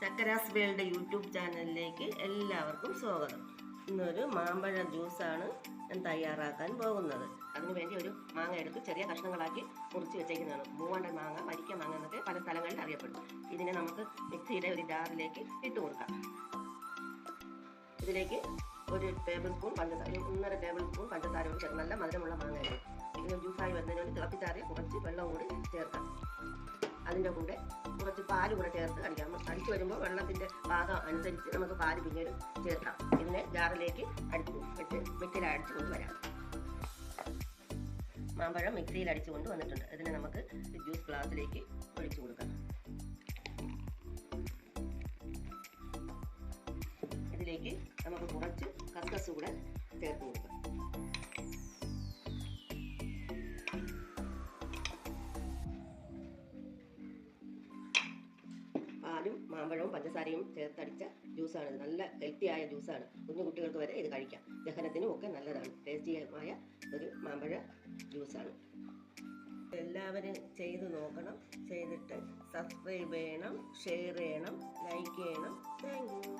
ചക്കരാസ് world YouTube ചാനലിലേക്ക് എല്ലാവർക്കും സ്വാഗതം. ഇന്നൊരു മാമ്പഴ ജ്യൂസാണ് ഞാൻ തയ്യാറാക്കാൻ പോകുന്നത്. അതിനുവേണ്ടി ഒരു മാങ്ങ എടുത്ത് ചെറിയ കഷ്ണങ്ങളാക്കി മുറിച്ച് വെച്ചേക്കുന്നതാണ്. മൂവാണ്ടൻ മാങ്ങ, വരിക്ക മാങ്ങ എന്നൊക്കെ പല സ്ഥലങ്ങളിൽ അറിയപ്പെടും. ഇതിനെ നമുക്ക് മിക്സിയുടെ ഒരു ജാറിലേക്ക് ഇട്ട് കൊടുക്കാം. ഇതിലേക്ക് ഒരു ടേബിൾ സ്പൂൺ പഞ്ചസാര, 1.5 ടേബിൾ സ്പൂൺ പഞ്ചസാര ചേർത്ത് നല്ല മധുരമുള്ള മാങ്ങയാണ്. ഇതിന് ജ്യൂസായി വരുന്നതിന് വേണ്ടി തിളപ്പിച്ചാറിയ കുറച്ച് വെള്ളം കൂടി ചേർക്കാം. അതിൻ്റെ കൂടെ കുറച്ച് പാല് കൂടെ ചേർത്ത് അടിക്കാം. അടിച്ചു വരുമ്പോൾ വെള്ളത്തിൻ്റെ പാകം അനുസരിച്ച് നമുക്ക് പാല് പിന്നീട് ചേർക്കാം. ഇതിനെ ജാറിലേക്ക് മിക്സിയിൽ അടിച്ചു കൊണ്ടുവരാം. മാമ്പഴം മിക്സിയിൽ അടിച്ചു കൊണ്ട് വന്നിട്ടുണ്ട്. ഇതിനെ നമുക്ക് ജ്യൂസ് ഗ്ലാസ്സിലേക്ക് ഒഴിച്ചു കൊടുക്കാം. ഇതിലേക്ക് നമുക്ക് കുറച്ച് കസ്കസ് കൂടെ ചേർത്ത് കൊടുക്കാം. പാലും മാമ്പഴവും പഞ്ചസാരയും ചേർത്തടിച്ച ജ്യൂസാണ്. നല്ല ഹെൽത്തിയായ ജ്യൂസാണ്. കുഞ്ഞു കുട്ടികൾക്ക് വരെ ഇത് കഴിക്കാം. ദഹനത്തിനും ഒക്കെ നല്ലതാണ്. ടേസ്റ്റിയായ ഒരു മാമ്പഴ ജ്യൂസാണ്. എല്ലാവരും ചെയ്ത് നോക്കണം. ചെയ്തിട്ട് സബ്സ്ക്രൈബ് ചെയ്യണം, ഷെയർ ചെയ്യണം, ലൈക്ക് ചെയ്യണം. Thank you.